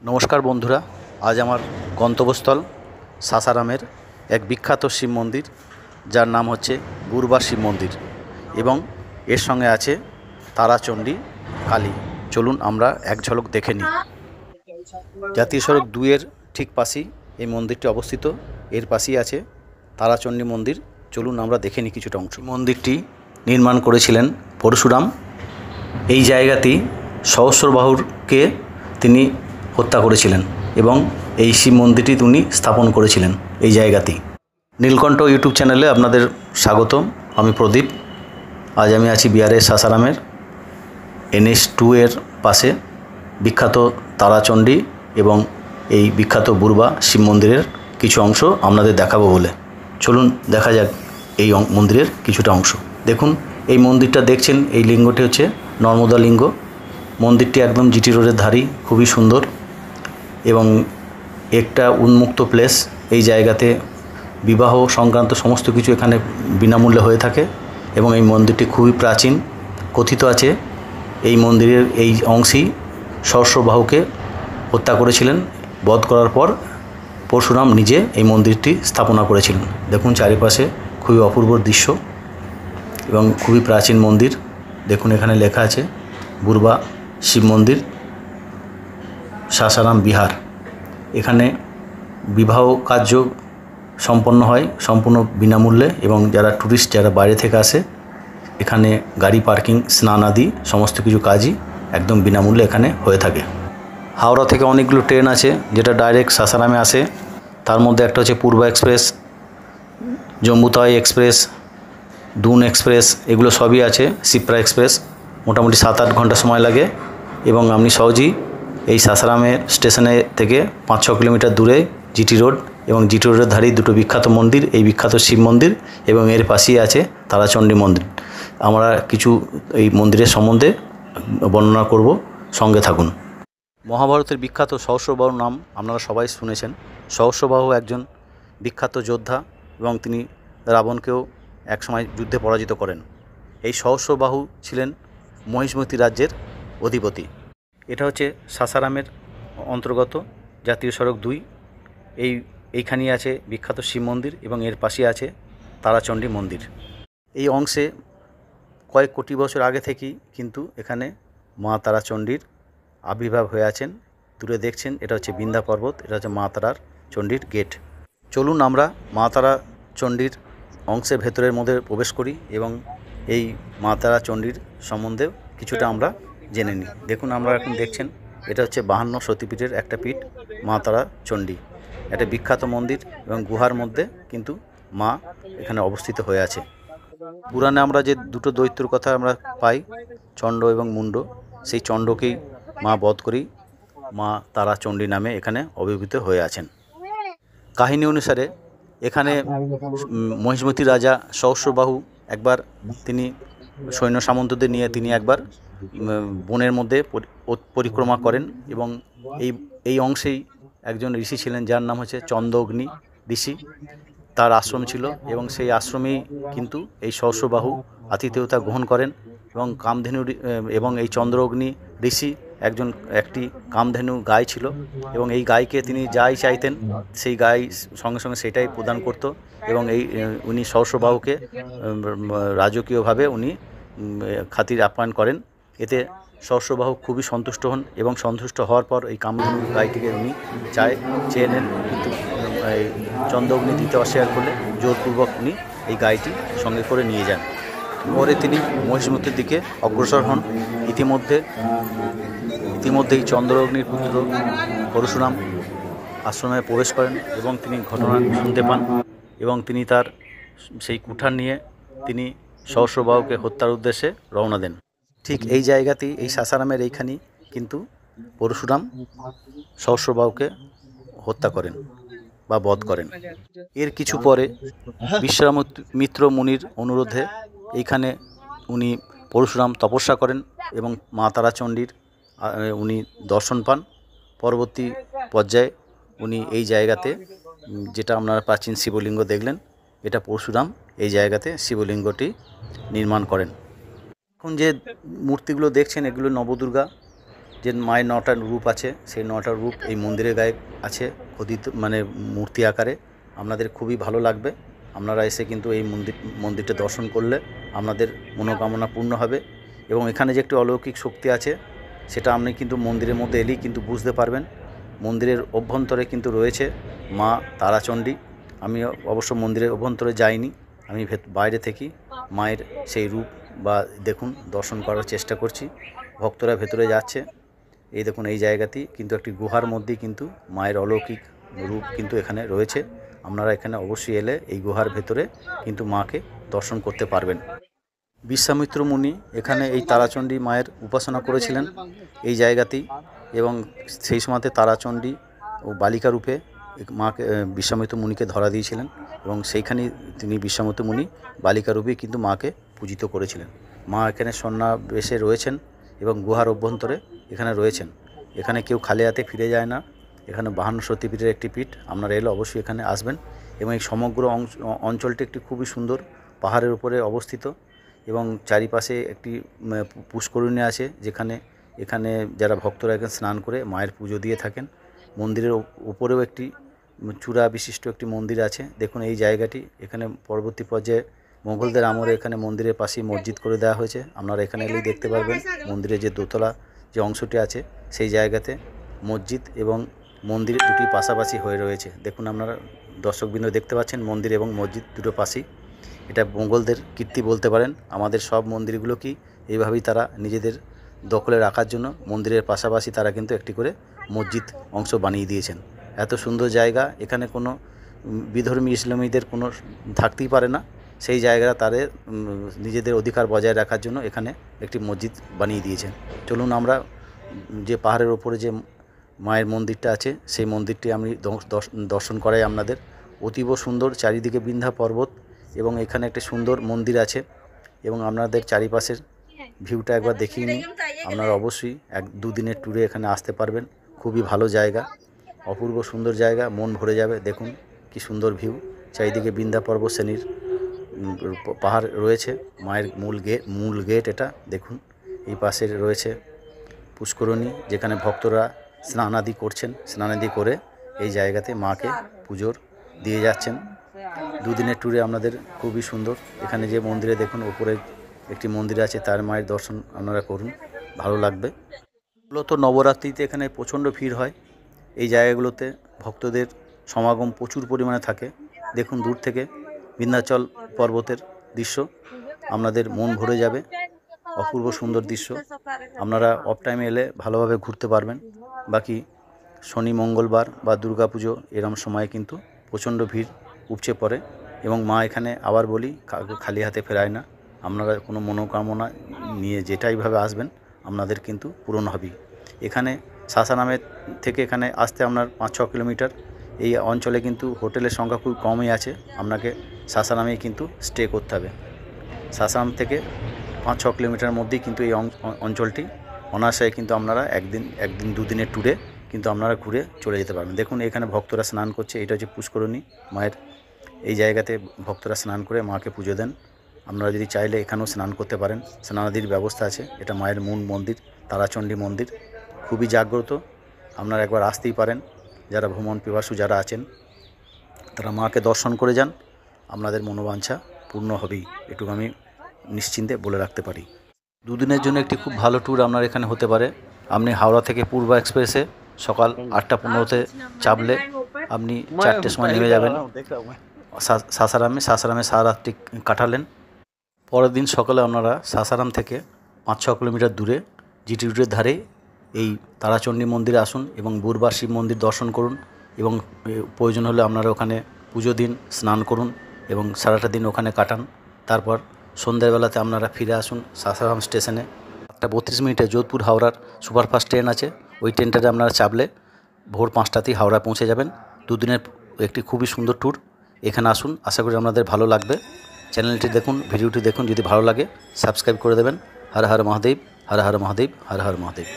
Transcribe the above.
নমস্কার বন্ধুরা, আজ আমার গন্তব্যস্থল সাসারামের এক বিখ্যাত শিব মন্দির, যার নাম হচ্ছে বুরবা শিব মন্দির এবং এর সঙ্গে আছে তারাচণ্ডী কালী। চলুন আমরা এক ঝলক দেখে নিই। জাতীয় সড়ক 2-এর ঠিক পাশেই এই মন্দিরটি অবস্থিত। এর পাশেই আছে তারাচণ্ডী মন্দির। চলুন আমরা দেখে নিই কিছুটা অংশ। মন্দিরটি নির্মাণ করেছিলেন পরশুরাম। এই জায়গাতেই সহস্রবাহুকে তিনি হত্যা করেছিলেন এবং এই শিব মন্দিরটি তিনি স্থাপন করেছিলেন এই জায়গাতেই। নীলকণ্ঠ ইউটিউব চ্যানেলে আপনাদের স্বাগতম। আমি প্রদীপ। আজ আমি আছি বিহারের সাসারামের NH2-এর পাশে বিখ্যাত তারাচণ্ডী এবং এই বিখ্যাত বুরবা শিব মন্দিরের কিছু অংশ আপনাদের দেখাবো বলে। চলুন দেখা যাক এই মন্দিরের কিছুটা অংশ। দেখুন, এই মন্দিরটা দেখছেন, এই লিঙ্গটি হচ্ছে নর্মদা লিঙ্গ। মন্দিরটি একদম জিটি রোডের ধারেই, খুবই সুন্দর এবং একটা উন্মুক্ত প্লেস। এই জায়গাতে বিবাহ সংক্রান্ত সমস্ত কিছু এখানে বিনামূল্যে হয়ে থাকে এবং এই মন্দিরটি খুবই প্রাচীন। কথিত আছে এই মন্দিরের এই অংশেই সহস্রবাহুকে হত্যা করেছিলেন। বধ করার পর পরশুরাম নিজে এই মন্দিরটি স্থাপনা করেছিলেন। দেখুন চারিপাশে খুবই অপূর্ব দৃশ্য এবং খুবই প্রাচীন মন্দির। দেখুন এখানে লেখা আছে বুরবা শিব মন্দির, সাসারাম, বিহার। এখানে বিবাহ কার্য সম্পন্ন হয় সম্পূর্ণ বিনামূল্যে এবং যারা ট্যুরিস্ট, যারা বাইরে থেকে আসে, এখানে গাড়ি পার্কিং, স্নান আদি সমস্ত কিছু কাজই একদম বিনামূল্যে এখানে হয়ে থাকে। হাওড়া থেকে অনেকগুলো ট্রেন আছে যেটা ডাইরেক্ট সাসারামে আসে। তার মধ্যে একটা হচ্ছে পূর্বা এক্সপ্রেস, জম্বুতাওয়াই এক্সপ্রেস, দুন এক্সপ্রেস, এগুলো সবই আছে। সিপ্রা এক্সপ্রেস মোটামুটি 7-8 ঘন্টা সময় লাগে এবং আপনি সহজেই এই সাসারামে স্টেশনে থেকে 5-6 কিলোমিটার দূরে জিটি রোড এবং জিটি রোডের ধারেই দুটো বিখ্যাত মন্দির, এই বিখ্যাত শিব মন্দির এবং এর পাশেই আছে তারাচণ্ডী মন্দির। আমরা কিছু এই মন্দিরের সম্বন্ধে বর্ণনা করব, সঙ্গে থাকুন। মহাভারতের বিখ্যাত সহস্রবাহুর নাম আপনারা সবাই শুনেছেন। সহস্রবাহু একজন বিখ্যাত যোদ্ধা এবং তিনি রাবণকেও একসময় যুদ্ধে পরাজিত করেন। এই সহস্রবাহু ছিলেন মহিষ্মতি রাজ্যের অধিপতি। এটা হচ্ছে সাসারামের অন্তর্গত জাতীয় সড়ক 2। এইখানেই আছে বিখ্যাত শিব মন্দির এবং এর পাশে আছে তারাচণ্ডী মন্দির। এই অংশে কয়েক কোটি বছর আগে থেকেই কিন্তু এখানে মা তারাচণ্ডীর আবির্ভাব হয়ে আছেন। দূরে দেখছেন, এটা হচ্ছে বিন্ধ্যা পর্বত, এটা হচ্ছে মা তারার চণ্ডীর গেট। চলুন আমরা মা তারা চণ্ডীর অংশের ভেতরের মধ্যে প্রবেশ করি এবং এই মা তারা চণ্ডীর সম্বন্ধে কিছুটা আমরা জেনে নিই। দেখুন, আমরা এখন দেখছেন এটা হচ্ছে 52 সতীপীঠের একটা পীঠ, মা তারা চণ্ডী। একটা বিখ্যাত মন্দির এবং গুহার মধ্যে কিন্তু মা এখানে অবস্থিত হয়ে আছে। পুরাণে আমরা যে দুটো দৈত্যর কথা আমরা পাই, চণ্ড এবং মুণ্ড, সেই চণ্ডকেই মা বধ করেই মা তারা চণ্ডী নামে এখানে অভিভূত হয়ে আছেন। কাহিনী অনুসারে এখানে মহিষ্মতি রাজা সহস্রবাহু একবার তিনি সৈন্য সামন্তদের নিয়ে তিনি একবার বনের মধ্যে পরিক্রমা করেন এবং এই অংশেই একজন ঋষি ছিলেন যার নাম হচ্ছে চন্দ্রঅগ্নি ঋষি। তার আশ্রম ছিল এবং সেই আশ্রমেই কিন্তু এই সহস্রবাহু আতিথেয়তা গ্রহণ করেন এবং কামধেনু এবং এই চন্দ্রঅগ্নি ঋষি একটি কামধেনু গাই ছিল এবং এই গাইকে তিনি যাই চাইতেন সেই গাই সঙ্গে সঙ্গে সেটাই প্রদান করত এবং উনি সহস্রবাহুকে রাজকীয়ভাবে উনি খাতির আপ্যায়ন করেন। এতে সহস্রবাহু খুবই সন্তুষ্ট হন এবং সন্তুষ্ট হওয়ার পর এই কামধেনু গাইটিকে উনি চেয়ে নেন, কিন্তু এই চন্দ্রঅগ্নি দিতে অস্বীকার করলে জোরপূর্বক উনি এই গাইটি সঙ্গে করে নিয়ে যান। পরে তিনি মহিষ্মতির দিকে অগ্রসর হন। ইতিমধ্যেই চন্দ্রঅগ্নির পুত্র পরশুরাম আশ্রমে প্রবেশ করেন এবং তিনি ঘটনা শুনতে পান এবং তিনি তার সেই কুঠার নিয়ে তিনি সহস্রবাহুকে হত্যার উদ্দেশ্যে রওনা দেন। ঠিক এই জায়গাতেই, এই সাসারামের এইখানেই কিন্তু পরশুরাম সহস্রবাহুকে হত্যা করেন বা বধ করেন। এর কিছু পরে বিশ্বামিত্র মুনির অনুরোধে এইখানে উনি পরশুরাম তপস্যা করেন এবং মা তারাচণ্ডীর উনি দর্শন পান। পরবর্তী পর্যায়ে উনি এই জায়গাতে, যেটা আপনারা প্রাচীন শিবলিঙ্গ দেখলেন, এটা পরশুরাম এই জায়গাতে শিবলিঙ্গটি নির্মাণ করেন। এখন যে মূর্তিগুলো দেখছেন এগুলো নবদুর্গা যে মায়ের 9টা রূপ আছে, সেই 9টা রূপ এই মন্দিরের গায়ে আছে খোদিত, মানে মূর্তি আকারে। আপনাদের খুবই ভালো লাগবে। আপনারা এসে কিন্তু এই মন্দিরটা দর্শন করলে আপনাদের মনোকামনা পূর্ণ হবে। এবং এখানে যে একটি অলৌকিক শক্তি আছে, সেটা আপনি কিন্তু মন্দিরের মধ্যে এলেই কিন্তু বুঝতে পারবেন। মন্দিরের অভ্যন্তরে কিন্তু রয়েছে মা তারাচণ্ডী। আমি অবশ্য মন্দিরের অভ্যন্তরে যাইনি, আমি বাইরে থেকে মায়ের সেই রূপ বা দেখুন দর্শন করার চেষ্টা করছি। ভক্তরা ভেতরে যাচ্ছে। এই দেখুন, এই জায়গাটি কিন্তু একটি গুহার মধ্যেই কিন্তু মায়ের অলৌকিক রূপ কিন্তু এখানে রয়েছে। আপনারা এখানে অবশ্যই এলে এই গুহার ভেতরে কিন্তু মাকে দর্শন করতে পারবেন। বিশ্বামিত্র মুনি এখানে এই তারাচণ্ডী মায়ের উপাসনা করেছিলেন এই জায়গাতেই, এবং সেই সময়তে তারাচণ্ডী ও বালিকা রূপে মাকে বিশ্বামিত্র মুনিকে ধরা দিয়েছিলেন, এবং সেইখানেই তিনি বিশ্বামিত্র মুনি বালিকা রূপেই কিন্তু মাকে পূজিত করেছিলেন। মা এখানে সন্ন্যাবেশে রয়েছেন এবং গুহার অভ্যন্তরে এখানে রয়েছেন। এখানে কেউ খালি হাতে ফিরে যায় না। এখানে 52 শক্তিপীঠের একটি পীঠ। আপনারা এলে অবশ্যই এখানে আসবেন। এবং এই সমগ্র অঞ্চলটি একটি খুবই সুন্দর পাহাড়ের উপরে অবস্থিত, এবং চারিপাশে একটি পুষ্করিণী আছে, এখানে যারা ভক্তরা এখানে স্নান করে মায়ের পুজো দিয়ে থাকেন। মন্দিরের উপরেও একটি চূড়া বিশিষ্ট একটি মন্দির আছে। দেখুন এই জায়গাটি, এখানে পরবর্তী পর্যায়ে মোগলদের আমলে এখানে মন্দিরের পাশেই মসজিদ করে দেওয়া হয়েছে। আপনারা এখানে এলেই দেখতে পারবেন মন্দিরের যে দোতলা যে অংশটি আছে, সেই জায়গাতে মসজিদ এবং মন্দির দুটি পাশাপাশি হয়ে রয়েছে। দেখুন আপনারা দর্শকবৃন্দ দেখতে পাচ্ছেন, মন্দির এবং মসজিদ দুটো পাশেই। এটা মোগলদের কীর্তি বলতে পারেন। আমাদের সব মন্দিরগুলোকেই এইভাবেই তারা নিজেদের দখলে রাখার জন্য মন্দিরের পাশাপাশি তারা কিন্তু একটি করে মসজিদ অংশ বানিয়ে দিয়েছেন। এত সুন্দর জায়গা, এখানে কোনো বিধর্মী ইসলামীদের কোনো থাকতেই পারে না। সেই জায়গাটা তাদের নিজেদের অধিকার বজায় রাখার জন্য এখানে একটি মসজিদ বানিয়ে দিয়েছেন। চলুন আমরা যে পাহাড়ের ওপরে যে মায়ের মন্দিরটা আছে, সেই মন্দিরটি আমি দর্শন করাই আপনাদের। অতীব সুন্দর, চারিদিকে বিন্ধ্যা পর্বত, এবং এখানে একটা সুন্দর মন্দির আছে, এবং আপনাদের চারিপাশের ভিউটা একবার দেখিয়ে নিন। আপনারা অবশ্যই 1-2 দিনের ট্যুরে এখানে আসতে পারবেন। খুবই ভালো জায়গা, অপূর্ব সুন্দর জায়গা, মন ভরে যাবে। দেখুন কি সুন্দর ভিউ, চারিদিকে বিন্ধ্যা পর্বত শ্রেণীর পাহাড় রয়েছে। মায়ের মূল গেট এটা দেখুন। এই পাশে রয়েছে পুষ্করিণী, যেখানে ভক্তরা স্নানাদি করছেন। স্নানাদি করে এই জায়গাতে মাকে পুজোর দিয়ে যাচ্ছেন। 2 দিনের ট্যুরে আপনাদের খুবই সুন্দর। এখানে যে মন্দিরে দেখুন উপরে একটি মন্দির আছে, তার মায়ের দর্শন আপনারা করুন, ভালো লাগবে। মূলত নবরাত্রিতে এখানে প্রচণ্ড ভিড় হয়। এই জায়গাগুলোতে ভক্তদের সমাগম প্রচুর পরিমাণে থাকে। দেখুন দূর থেকে বিন্ধ্যাচল পর্বতের দৃশ্য, আপনাদের মন ভরে যাবে। অপূর্ব সুন্দর দৃশ্য। আপনারা অফ টাইমে এলে ভালোভাবে ঘুরতে পারবেন। বাকি শনি মঙ্গলবার বা দুর্গাপুজো এরম সময়ে কিন্তু প্রচণ্ড ভিড় উপচে পড়ে, এবং মা এখানে আবার বলি খালি হাতে ফেরায় না। আপনারা কোনো মনোকামনা নিয়ে যেটাইভাবে আসবেন আপনাদের কিন্তু পূরণ হবেই। এখানে সাসারামের থেকে এখানে আসতে আপনার 5-6 কিলোমিটার। এই অঞ্চলে কিন্তু হোটেলের সংখ্যা খুব কমই আছে। আপনাকে সাসারামেই কিন্তু স্টে করতে হবে। সাসারাম থেকে 5-6 কিলোমিটার মধ্যেই কিন্তু এই অঞ্চলটি। অনায়াসে কিন্তু আপনারা একদিন 2 দিনের ট্যুরে কিন্তু আপনারা ঘুরে চলে যেতে পারবেন। দেখুন এখানে ভক্তরা স্নান করছে। এটা হচ্ছে পুষ্করিণী মায়ের। এই জায়গাতে ভক্তরা স্নান করে মাকে পুজো দেন। আপনারা যদি চাইলে এখানেও স্নান করতে পারেন, স্নানাদির ব্যবস্থা আছে। এটা মায়ের মূল মন্দির, তারাচণ্ডী মন্দির, খুবই জাগ্রত। আপনারা একবার আসতেই পারেন। যারা ভ্রমণ পিপাসু যারা আছেন, তারা মাকে দর্শন করে যান, আপনাদের মনোবাঞ্ছা পূর্ণ হবেই, এটুকু আমি নিশ্চিন্তে বলে রাখতে পারি। 2 দিনের জন্য একটি খুব ভালো ট্যুর আপনার এখানে হতে পারে। আপনি হাওড়া থেকে পূর্বা এক্সপ্রেসে সকাল 8টা 15-তে চাপলে আপনি 4টের সময় নেমে যাবেন সাসারামে। সারা রাত্রি কাটালেন। পরের দিন সকালে আপনারা সাসারাম থেকে 5-6 কিলোমিটার দূরে জিটি রোডের ধারে এই তারাচণ্ডী মন্দিরে আসুন এবং বুধবার শিব মন্দির দর্শন করুন, এবং প্রয়োজন হলে আপনারা ওখানে পুজো দিন, স্নান করুন এবং সারাটা দিন ওখানে কাটান। তারপর সন্ধ্যাবেলাতে আপনারা ফিরে আসুন সাসারাম স্টেশনে। 8টা 32 মিনিটে যোধপুর হাওড়ার সুপারফাস্ট ট্রেন আছে। ওই ট্রেনটাতে আপনারা চাপলে ভোর 5টাতেই হাওড়া পৌঁছে যাবেন। 2 দিনের একটি খুবই সুন্দর ট্যুর। এখানে আসুন, আশা করি আপনাদের ভালো লাগবে। চ্যানেলটি দেখুন, ভিডিওটি দেখুন, যদি ভালো লাগে সাবস্ক্রাইব করে দেবেন। হর হর মহাদেব, হর হর মহাদেব, হর হর মহাদেব।